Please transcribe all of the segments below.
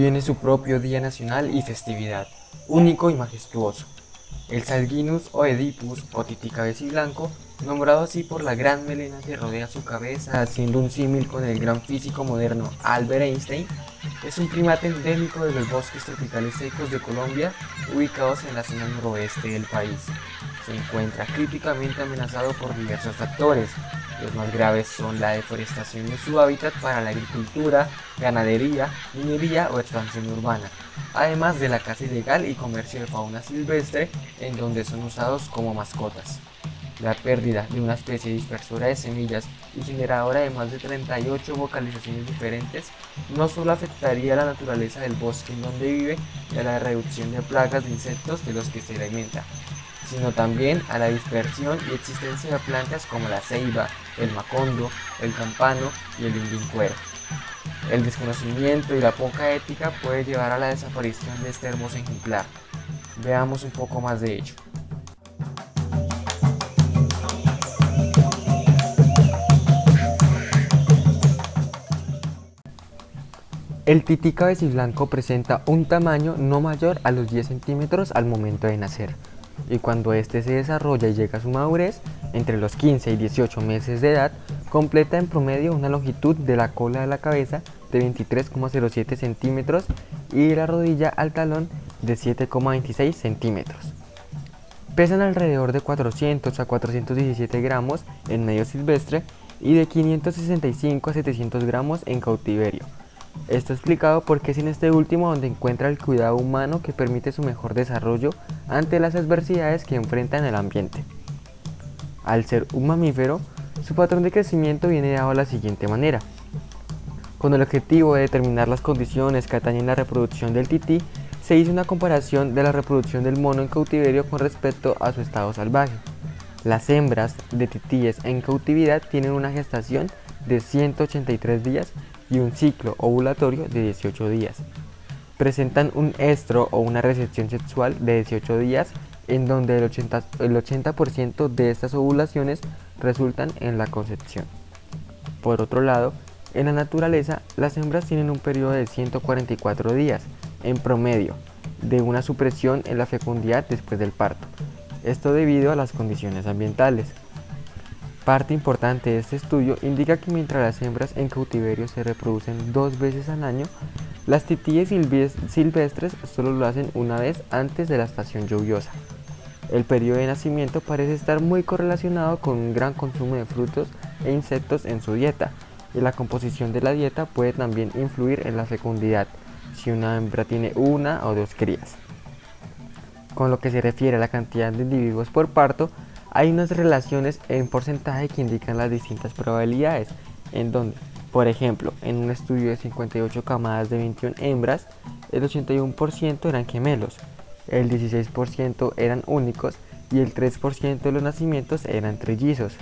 tiene su propio día nacional y festividad, único y majestuoso. El Salguinus oedipus o tití cabeciblanco, nombrado así por la gran melena que rodea su cabeza, haciendo un símil con el gran físico moderno Albert Einstein, es un primate endémico de los bosques tropicales secos de Colombia, ubicados en la zona noroeste del país. Se encuentra críticamente amenazado por diversos factores. Los más graves son la deforestación de su hábitat para la agricultura, ganadería, minería o expansión urbana, además de la caza ilegal y comercio de fauna silvestre, en donde son usados como mascotas. La pérdida de una especie dispersora de semillas y generadora de más de 38 vocalizaciones diferentes no solo afectaría a la naturaleza del bosque en donde vive y a la reducción de plagas de insectos de los que se alimenta, sino también a la dispersión y existencia de plantas como la ceiba, el macondo, el campano y el indincuero. El desconocimiento y la poca ética puede llevar a la desaparición de este hermoso ejemplar. Veamos un poco más de ello. El tití cabeciblanco presenta un tamaño no mayor a los 10 centímetros al momento de nacer, y cuando éste se desarrolla y llega a su madurez, entre los 15 y 18 meses de edad, completa en promedio una longitud de la cola de la cabeza de 23,07 centímetros y de la rodilla al talón de 7,26 centímetros. Pesan alrededor de 400 a 417 gramos en medio silvestre y de 565 a 700 gramos en cautiverio. Esto explicado porque es en este último donde encuentra el cuidado humano que permite su mejor desarrollo ante las adversidades que enfrenta en el ambiente. Al ser un mamífero, su patrón de crecimiento viene dado de la siguiente manera. Con el objetivo de determinar las condiciones que atañen la reproducción del tití, se hizo una comparación de la reproducción del mono en cautiverio con respecto a su estado salvaje. Las hembras de titíes en cautividad tienen una gestación de 183 días y un ciclo ovulatorio de 18 días. Presentan un estro o una recepción sexual de 18 días en donde el 80% de estas ovulaciones resultan en la concepción. Por otro lado, en la naturaleza, las hembras tienen un periodo de 144 días, en promedio, de una supresión en la fecundidad después del parto. Esto debido a las condiciones ambientales. Parte importante de este estudio indica que mientras las hembras en cautiverio se reproducen 2 veces al año, las titíes silvestres solo lo hacen una vez antes de la estación lluviosa. El periodo de nacimiento parece estar muy correlacionado con un gran consumo de frutos e insectos en su dieta, y la composición de la dieta puede también influir en la fecundidad, si una hembra tiene una o dos crías. Con lo que se refiere a la cantidad de individuos por parto, hay unas relaciones en porcentaje que indican las distintas probabilidades, en donde, por ejemplo, en un estudio de 58 camadas de 21 hembras, el 81% eran gemelos, el 16% eran únicos y el 3% de los nacimientos eran trillizos.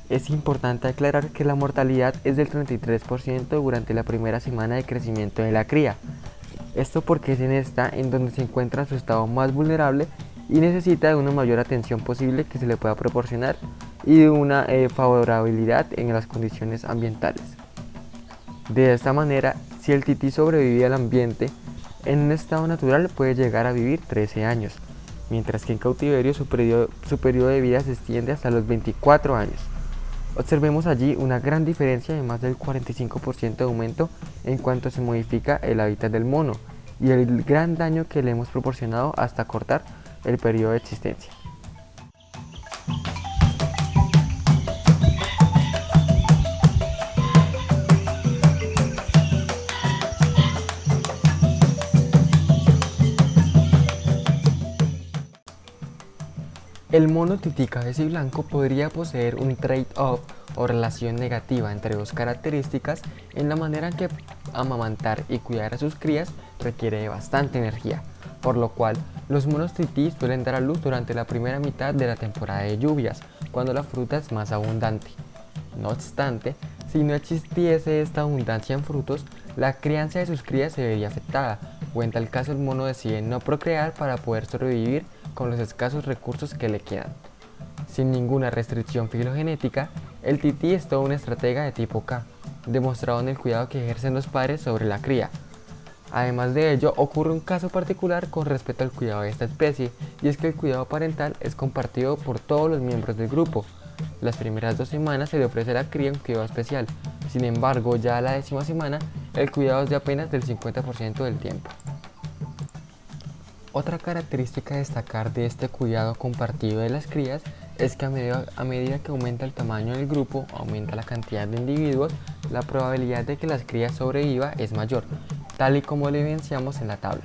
Es importante aclarar que la mortalidad es del 33% durante la primera semana de crecimiento de la cría. Esto porque es en esta en donde se encuentra en su estado más vulnerable y necesita de una mayor atención posible que se le pueda proporcionar y de una favorabilidad en las condiciones ambientales. De esta manera, si el tití sobrevive al ambiente, en un estado natural puede llegar a vivir 13 años, mientras que en cautiverio su periodo de vida se extiende hasta los 24 años. Observemos allí una gran diferencia de más del 45% de aumento en cuanto se modifica el hábitat del mono y el gran daño que le hemos proporcionado hasta cortar el periodo de existencia. El mono tití cabeciblanco podría poseer un trade-off o relación negativa entre dos características en la manera en que amamantar y cuidar a sus crías requiere de bastante energía, por lo cual los monos tití suelen dar a luz durante la primera mitad de la temporada de lluvias, cuando la fruta es más abundante. No obstante, si no existiese esta abundancia en frutos, la crianza de sus crías se vería afectada, o en tal caso el mono decide no procrear para poder sobrevivir con los escasos recursos que le quedan. Sin ninguna restricción filogenética, el tití es todo un estratega de tipo K, demostrado en el cuidado que ejercen los padres sobre la cría. Además de ello, ocurre un caso particular con respecto al cuidado de esta especie, y es que el cuidado parental es compartido por todos los miembros del grupo. Las primeras 2 semanas se le ofrece a la cría un cuidado especial, sin embargo, ya a la 10ª semana, el cuidado es de apenas del 50% del tiempo. Otra característica a destacar de este cuidado compartido de las crías es que a medida que aumenta el tamaño del grupo, aumenta la cantidad de individuos, la probabilidad de que las crías sobreviva es mayor, tal y como lo evidenciamos en la tabla.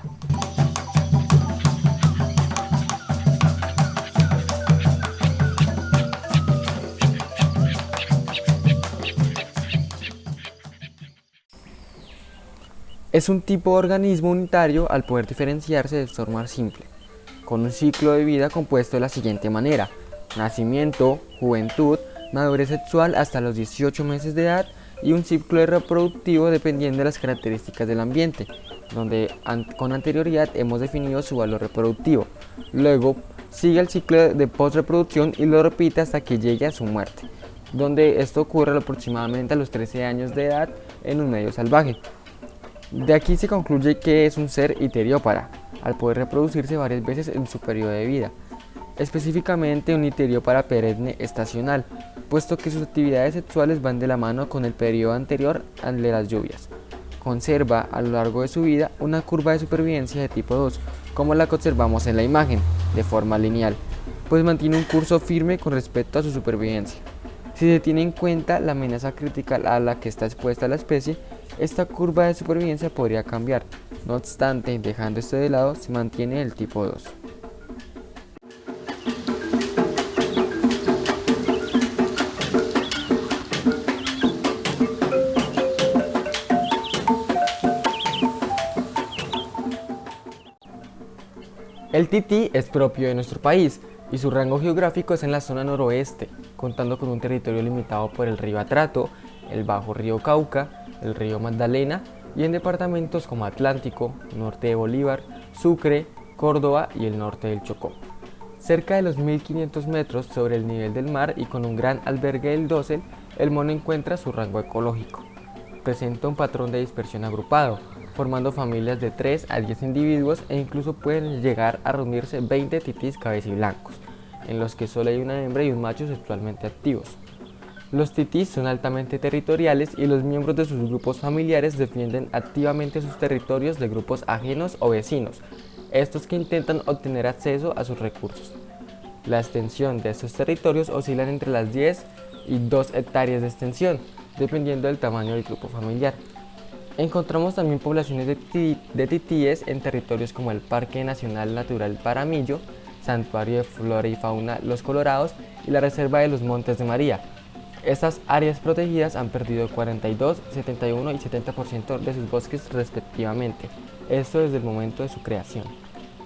Es un tipo de organismo unitario al poder diferenciarse de forma simple, con un ciclo de vida compuesto de la siguiente manera: nacimiento, juventud, madurez sexual hasta los 18 meses de edad y un ciclo reproductivo dependiendo de las características del ambiente, donde con anterioridad hemos definido su valor reproductivo. Luego sigue el ciclo de postreproducción y lo repite hasta que llegue a su muerte, donde esto ocurre aproximadamente a los 13 años de edad en un medio salvaje. De aquí se concluye que es un ser itheriópara, al poder reproducirse varias veces en su periodo de vida. Específicamente un itheriópara perenne estacional, puesto que sus actividades sexuales van de la mano con el periodo anterior al de las lluvias. Conserva a lo largo de su vida una curva de supervivencia de tipo 2, como la que observamos en la imagen, de forma lineal, pues mantiene un curso firme con respecto a su supervivencia. Si se tiene en cuenta la amenaza crítica a la que está expuesta la especie, esta curva de supervivencia podría cambiar. No obstante, dejando esto de lado, se mantiene el tipo 2. El tití es propio de nuestro país y su rango geográfico es en la zona noroeste, contando con un territorio limitado por el río Atrato, el bajo río Cauca, el río Magdalena y en departamentos como Atlántico, norte de Bolívar, Sucre, Córdoba y el norte del Chocó. Cerca de los 1500 metros sobre el nivel del mar y con un gran albergue del dosel, el mono encuentra su rango ecológico. Presenta un patrón de dispersión agrupado, formando familias de 3 a 10 individuos e incluso pueden llegar a reunirse 20 titís cabeciblancos, en los que solo hay una hembra y un macho sexualmente activos. Los titís son altamente territoriales y los miembros de sus grupos familiares defienden activamente sus territorios de grupos ajenos o vecinos, estos que intentan obtener acceso a sus recursos. La extensión de estos territorios oscilan entre las 10 y 2 hectáreas de extensión, dependiendo del tamaño del grupo familiar. Encontramos también poblaciones de titíes en territorios como el Parque Nacional Natural Paramillo, Santuario de Flora y Fauna Los Colorados y la Reserva de los Montes de María. Estas áreas protegidas han perdido 42, 71 y 70% de sus bosques respectivamente, esto desde el momento de su creación.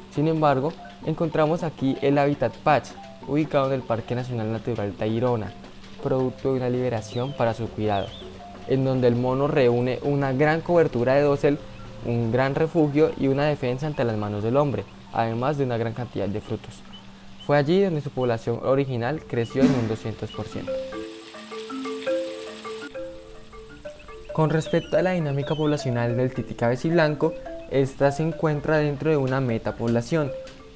Sin embargo, encontramos aquí el Hábitat Patch, ubicado en el Parque Nacional Natural Tayrona, producto de una liberación para su cuidado, en donde el mono reúne una gran cobertura de dosel, un gran refugio y una defensa ante las manos del hombre, además de una gran cantidad de frutos. Fue allí donde su población original creció en un 200%. Con respecto a la dinámica poblacional del tití cabeciblanco, esta se encuentra dentro de una metapoblación,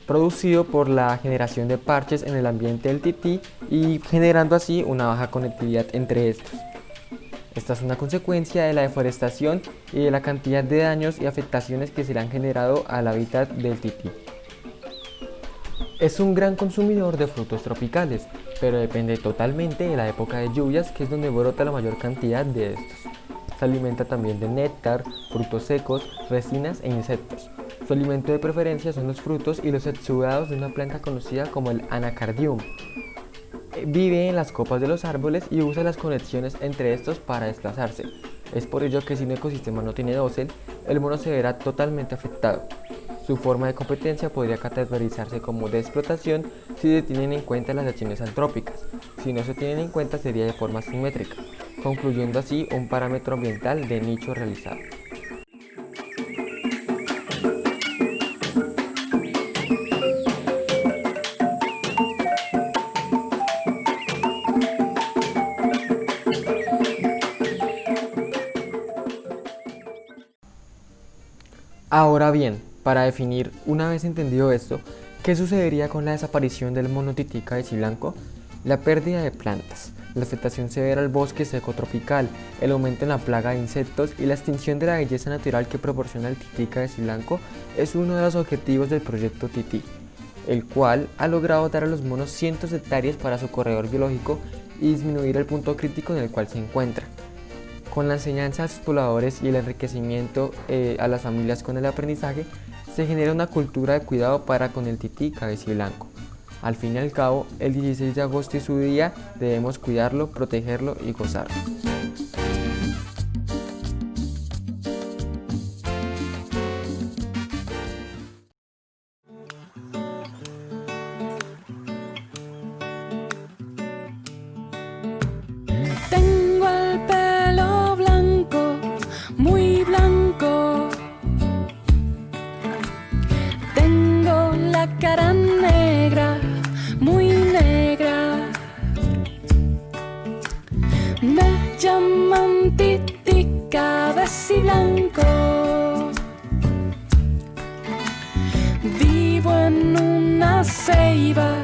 producido por la generación de parches en el ambiente del tití y generando así una baja conectividad entre estos. Esta es una consecuencia de la deforestación y de la cantidad de daños y afectaciones que se le han generado al hábitat del tití. Es un gran consumidor de frutos tropicales, pero depende totalmente de la época de lluvias, que es donde brota la mayor cantidad de estos. Se alimenta también de néctar, frutos secos, resinas e insectos. Su alimento de preferencia son los frutos y los exudados de una planta conocida como el anacardium. Vive en las copas de los árboles y usa las conexiones entre estos para desplazarse. Es por ello que si un ecosistema no tiene dosel, el mono se verá totalmente afectado. Su forma de competencia podría categorizarse como de explotación si se tienen en cuenta las acciones antrópicas. Si no se tienen en cuenta sería de forma simétrica, concluyendo así un parámetro ambiental de nicho realizado. Ahora bien, para definir, una vez entendido esto, ¿qué sucedería con la desaparición del mono titica blanco? La pérdida de plantas, la afectación severa al bosque seco tropical, el aumento en la plaga de insectos y la extinción de la belleza natural que proporciona el titica blanco es uno de los objetivos del proyecto Tití, el cual ha logrado dar a los monos cientos de hectáreas para su corredor biológico y disminuir el punto crítico en el cual se encuentra. Con la enseñanza a sus pobladores y el enriquecimiento a las familias con el aprendizaje, se genera una cultura de cuidado para con el tití cabeciblanco. Al fin y al cabo, el 16 de agosto y su día debemos cuidarlo, protegerlo y gozarlo. Tengo el pelo blanco, muy blanco. Tengo la cara negra, muy negra. Me llaman titica blanco. Vivo en una ceiba